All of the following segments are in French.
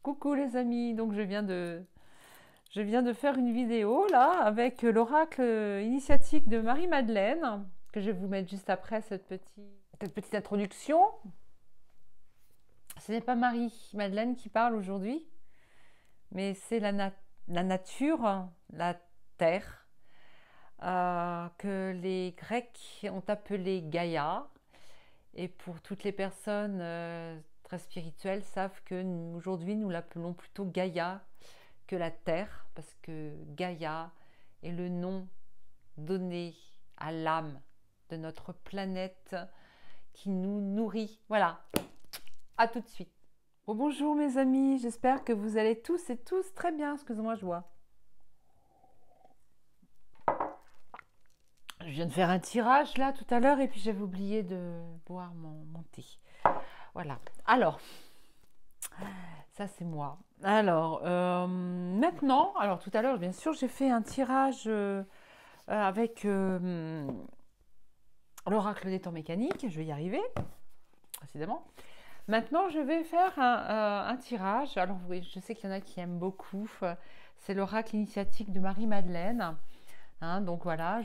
Coucou les amis, donc je viens de faire une vidéo là avec l'oracle initiatique de Marie-Madeleine, que je vais vous mettre juste après cette petite introduction. Ce n'est pas Marie-Madeleine qui parle aujourd'hui, mais c'est la nature, la terre, que les Grecs ont appelée Gaïa. Et pour toutes les personnes très spirituelles savent que aujourd'hui nous l'appelons plutôt Gaïa que la Terre, parce que Gaïa est le nom donné à l'âme de notre planète qui nous nourrit. Voilà, à tout de suite. Oh, bonjour mes amis, j'espère que vous allez tous et tous très bien. Excusez-moi, je vois. Je viens de faire un tirage là tout à l'heure et puis j'avais oublié de boire mon thé. Voilà. Alors, ça c'est moi. Alors, maintenant, alors tout à l'heure, bien sûr, j'ai fait un tirage avec l'oracle des temps mécaniques. Je vais y arriver, précisément. Maintenant, je vais faire un tirage. Alors, oui, je sais qu'il y en a qui aiment beaucoup. C'est l'oracle initiatique de Marie-Madeleine. Hein, donc voilà,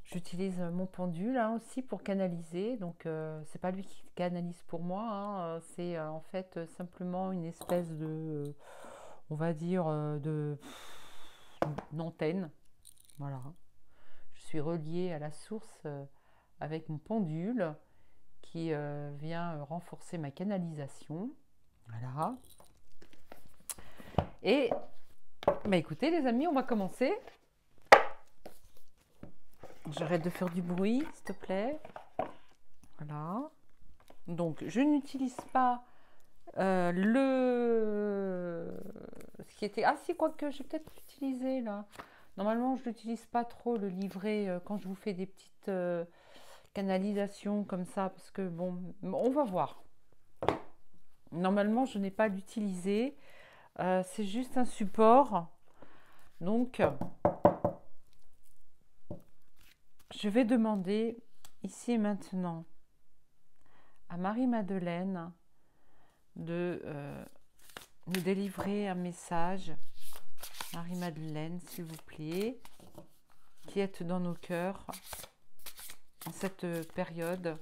j'utilise mon pendule hein, aussi pour canaliser. Donc, c'est pas lui qui canalise pour moi. Hein, c'est en fait simplement une espèce de, on va dire, d'antenne. Voilà. Je suis reliée à la source avec mon pendule qui vient renforcer ma canalisation. Voilà. Et, bah écoutez les amis, on va commencer. J'arrête de faire du bruit, s'il te plaît. Voilà. Donc, je n'utilise pas ce qui était... Ah si, quoique, j'ai peut-être utilisé là. Normalement, je n'utilise pas trop le livret quand je vous fais des petites canalisations comme ça, parce que bon, on va voir. Normalement, je n'ai pas l'utilisé. C'est juste un support. Donc, je vais demander ici et maintenant à Marie-Madeleine de nous délivrer un message. Marie-Madeleine, s'il vous plaît, qui êtes dans nos cœurs en cette période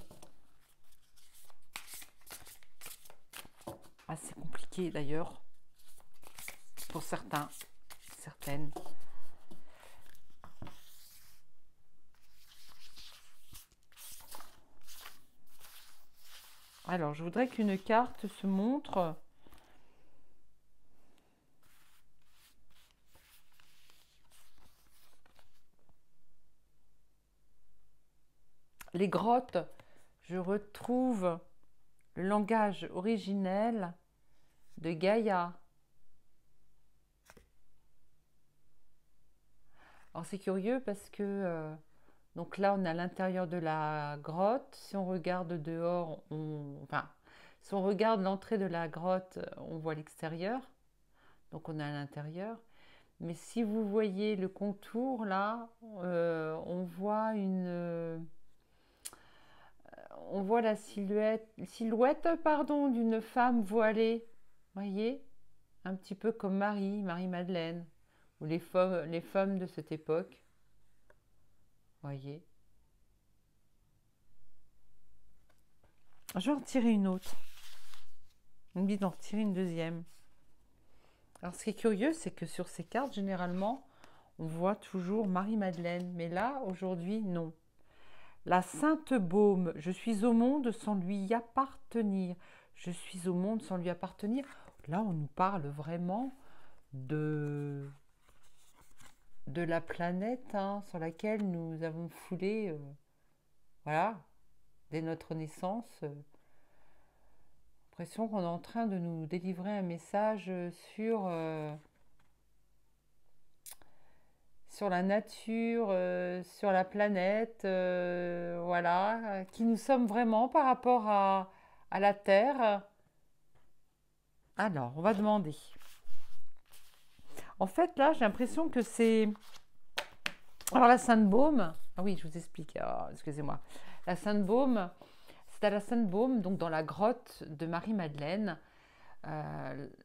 assez compliquée d'ailleurs pour certains, certaines. Alors, je voudrais qu'une carte se montre. Les grottes, je retrouve le langage originel de Gaïa. Alors, c'est curieux parce que donc là, on est à l'intérieur de la grotte. Si on regarde dehors, enfin, si on regarde l'entrée de la grotte, on voit l'extérieur. Donc on est à l'intérieur. Mais si vous voyez le contour là, on voit la silhouette pardon, d'une femme voilée. Voyez, un petit peu comme Marie-Madeleine, ou les femmes de cette époque. Voyez. Je vais en retirer une autre. On me dit d'en retirer une deuxième. Alors, ce qui est curieux, c'est que sur ces cartes, généralement, on voit toujours Marie-Madeleine. Mais là, aujourd'hui, non. La Sainte Baume, je suis au monde sans lui appartenir. Je suis au monde sans lui appartenir. Là, on nous parle vraiment de la planète hein, sur laquelle nous avons foulé, voilà, dès notre naissance. L'impression qu'on est en train de nous délivrer un message sur la nature, sur la planète, voilà, qui nous sommes vraiment par rapport à la Terre. Alors, on va demander. En fait, là, j'ai l'impression que c'est... Alors, la Sainte Baume... Ah oui, je vous explique. Oh, excusez-moi. La Sainte Baume, c'est à la Sainte Baume, donc dans la grotte de Marie-Madeleine.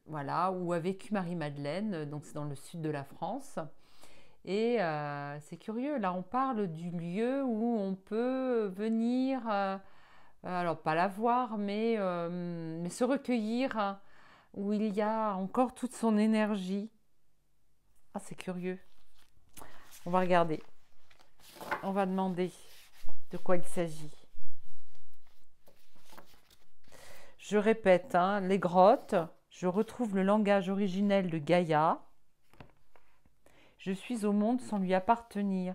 voilà, où a vécu Marie-Madeleine, donc c'est dans le sud de la France. Et c'est curieux, là on parle du lieu où on peut venir, alors pas la voir, mais se recueillir, hein, où il y a encore toute son énergie. Ah, c'est curieux. On va regarder. On va demander de quoi il s'agit. Je répète, hein, les grottes, je retrouve le langage originel de Gaïa. Je suis au monde sans lui appartenir.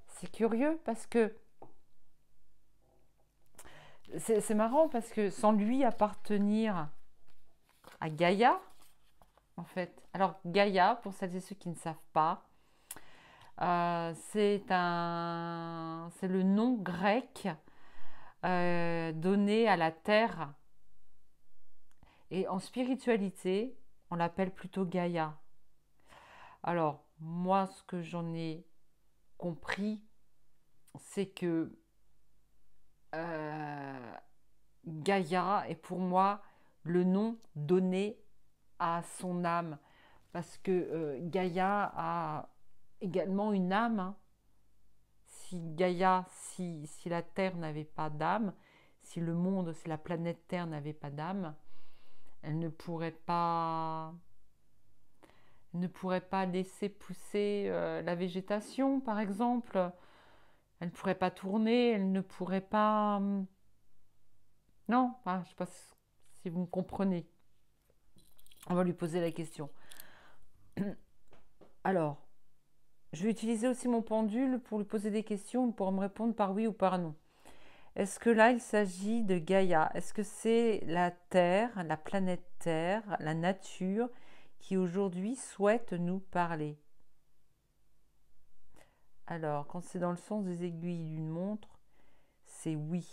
C'est curieux parce que c'est marrant parce que sans lui appartenir à Gaïa, en fait. Alors Gaïa, pour celles et ceux qui ne savent pas, c'est le nom grec donné à la terre. Et en spiritualité, on l'appelle plutôt Gaïa. Alors, moi, ce que j'en ai compris, c'est que Gaïa est pour moi le nom donné à son âme. Parce que Gaïa a également une âme, hein. Si Gaïa, si la Terre n'avait pas d'âme, si le monde, si la planète Terre n'avait pas d'âme, elle ne pourrait pas laisser pousser la végétation, par exemple. Elle ne pourrait pas tourner, elle ne pourrait pas... Non, je ne sais pas si vous me comprenez. On va lui poser la question. Alors, je vais utiliser aussi mon pendule pour lui poser des questions, pour me répondre par oui ou par non. Est-ce que là, il s'agit de Gaïa? Est-ce que c'est la Terre, la planète Terre, la nature qui aujourd'hui souhaite nous parler? Alors, quand c'est dans le sens des aiguilles d'une montre, c'est oui.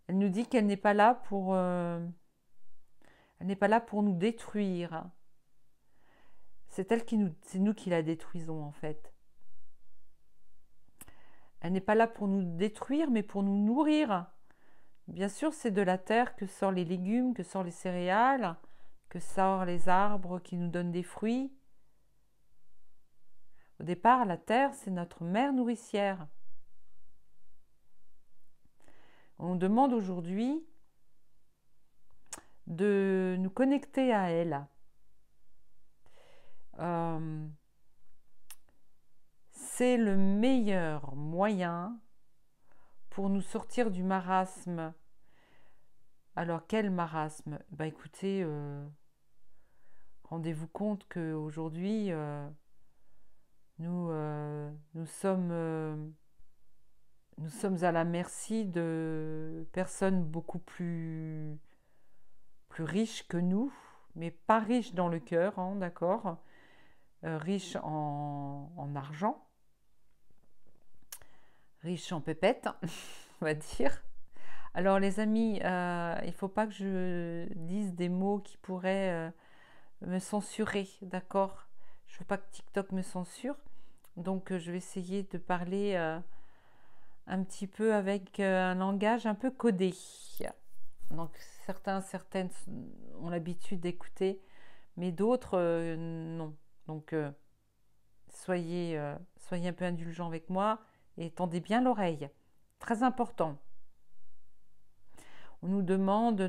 Elle nous dit qu'elle n'est pas là pour, elle n'est pas là pour nous détruire. C'est nous qui la détruisons en fait. Elle n'est pas là pour nous détruire, mais pour nous nourrir. Bien sûr, c'est de la terre que sortent les légumes, que sortent les céréales, que sortent les arbres qui nous donnent des fruits. Au départ, la terre, c'est notre mère nourricière. On demande aujourd'hui de nous connecter à elle. C'est le meilleur moyen pour nous sortir du marasme. Alors, quel marasme? Écoutez, rendez-vous compte qu'aujourd'hui, nous sommes à la merci de personnes beaucoup plus riches que nous, mais pas riches dans le cœur, hein, d'accord, riches en argent, riches en pépettes, on va dire. Alors les amis, il ne faut pas que je dise des mots qui pourraient me censurer, d'accord? Je ne veux pas que TikTok me censure, donc je vais essayer de parler un petit peu avec un langage un peu codé. Donc certaines ont l'habitude d'écouter, mais d'autres non. Donc soyez un peu indulgents avec moi et tendez bien l'oreille. Très important. On nous demande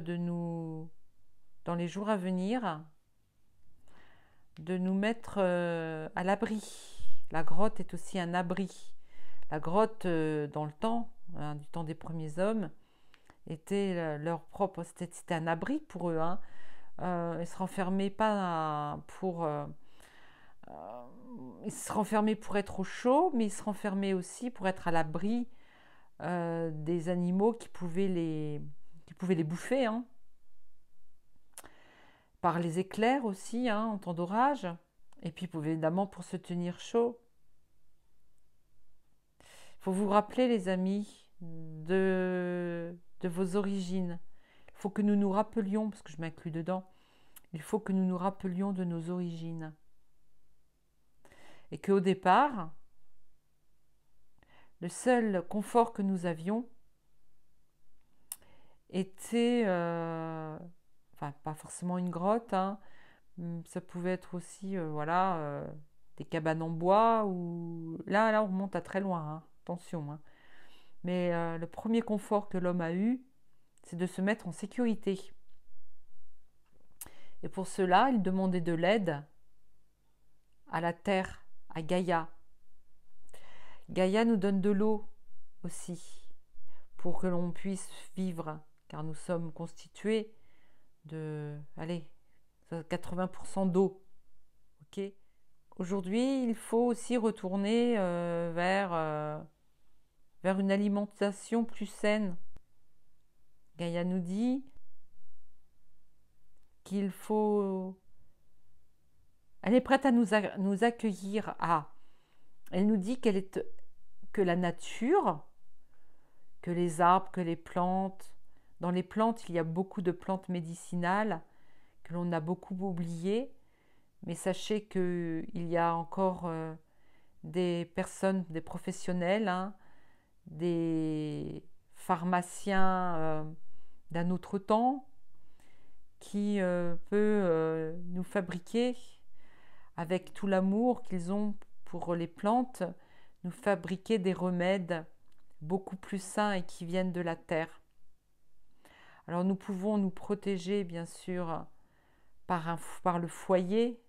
dans les jours à venir, de nous mettre à l'abri. La grotte est aussi un abri. La grotte, dans le temps, hein, du temps des premiers hommes, était leur propre, c'était un abri pour eux. Hein. Ils se renfermaient pas ils se renfermaient pour être au chaud, mais ils se renfermaient aussi pour être à l'abri des animaux qui pouvaient les bouffer. Hein. Par les éclairs aussi, hein, en temps d'orage. Et puis évidemment pour se tenir chaud. Il faut vous rappeler, les amis, de vos origines. Il faut que nous nous rappelions, parce que je m'inclus dedans, il faut que nous nous rappelions de nos origines. Et qu'au départ, le seul confort que nous avions, était, enfin pas forcément une grotte, hein, ça pouvait être aussi, voilà, des cabanes en bois, ou là on remonte à très loin, hein, attention, hein. Mais le premier confort que l'homme a eu, c'est de se mettre en sécurité. Et pour cela, il demandait de l'aide à la terre, à Gaïa. Gaïa nous donne de l'eau aussi pour que l'on puisse vivre, car nous sommes constitués de, allez, 80% d'eau. Ok. Aujourd'hui, il faut aussi retourner vers une alimentation plus saine. Gaïa nous dit qu'il faut... Elle est prête à nous accueillir. Elle nous dit que la nature, que les arbres, que les plantes, dans les plantes, il y a beaucoup de plantes médicinales que l'on a beaucoup oubliées, mais sachez qu'il y a encore des personnes, des professionnels, hein, des pharmaciens d'un autre temps qui peut nous fabriquer, avec tout l'amour qu'ils ont pour les plantes, nous fabriquer des remèdes beaucoup plus sains et qui viennent de la terre. Alors nous pouvons nous protéger bien sûr par le foyer,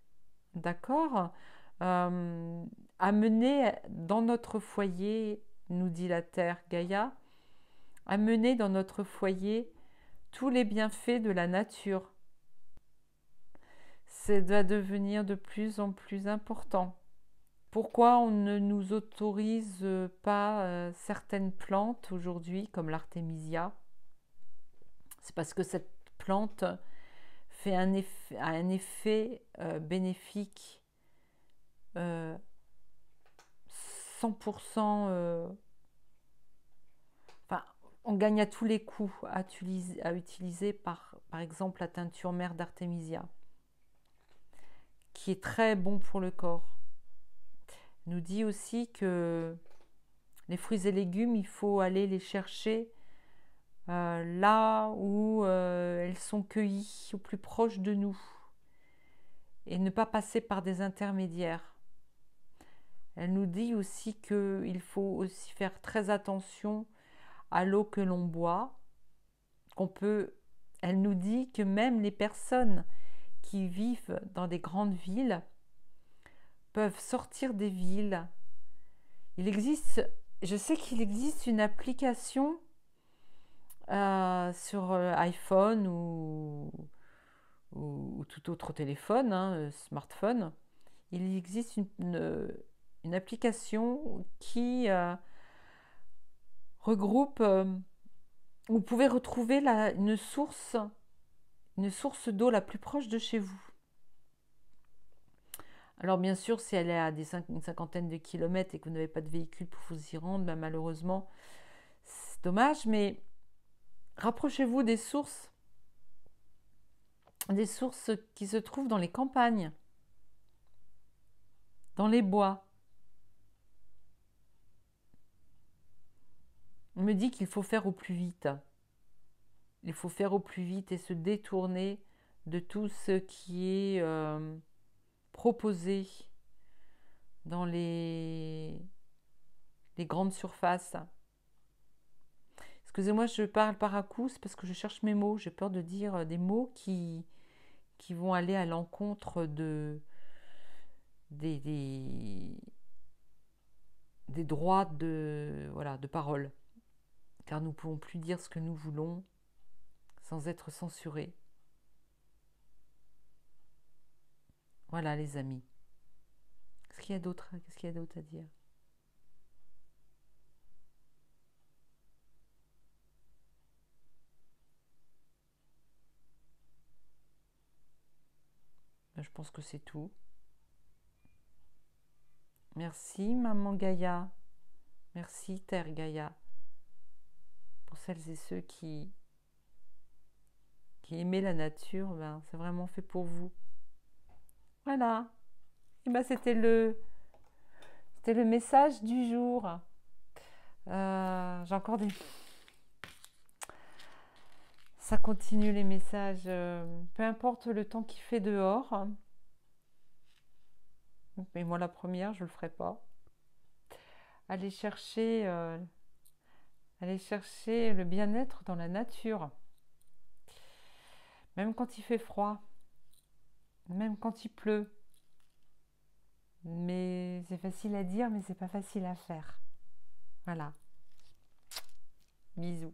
d'accord, amener dans notre foyer, nous dit la terre Gaïa, amener dans notre foyer tous les bienfaits de la nature. Ça va devenir de plus en plus important. Pourquoi on ne nous autorise pas certaines plantes aujourd'hui, comme l'artémisia? C'est parce que cette plante fait a un effet bénéfique 100%. Enfin, on gagne à tous les coups à utiliser par exemple la teinture mère d'artémisia, qui est très bon pour le corps. Nous dit aussi que les fruits et légumes, il faut aller les chercher là où elles sont cueillies, au plus proche de nous, et ne pas passer par des intermédiaires. Elle nous dit aussi qu'il faut aussi faire très attention à l'eau que l'on boit, elle nous dit que même les personnes qui vivent dans des grandes villes peuvent sortir des villes. Je sais qu'il existe une application sur iPhone ou tout autre téléphone, hein, smartphone. Il existe une application qui regroupe, vous pouvez retrouver une source d'eau la plus proche de chez vous. Alors bien sûr, si elle est à une cinquantaine de kilomètres et que vous n'avez pas de véhicule pour vous y rendre, ben malheureusement, c'est dommage, mais rapprochez-vous des sources qui se trouvent dans les campagnes, dans les bois. On me dit qu'il faut faire au plus vite. Il faut faire au plus vite et se détourner de tout ce qui est proposé dans les grandes surfaces. Excusez-moi, je parle par à coup, c'est parce que je cherche mes mots. J'ai peur de dire des mots qui vont aller à l'encontre des droits de parole. Car nous ne pouvons plus dire ce que nous voulons sans être censurés. Voilà les amis. Qu'est-ce qu'il y a d'autre à dire? Je pense que c'est tout. Merci maman Gaïa. Merci Terre Gaïa. Pour celles et ceux qui aimaient la nature, ben, c'est vraiment fait pour vous. Voilà. Et ben, c'était le message du jour. J'ai encore Ça continue les messages. Peu importe le temps qu'il fait dehors. Mais moi, la première, je ne le ferai pas. Aller chercher, euh, aller chercher le bien-être dans la nature. Même quand il fait froid. Même quand il pleut. Mais c'est facile à dire, mais c'est pas facile à faire. Voilà. Bisous.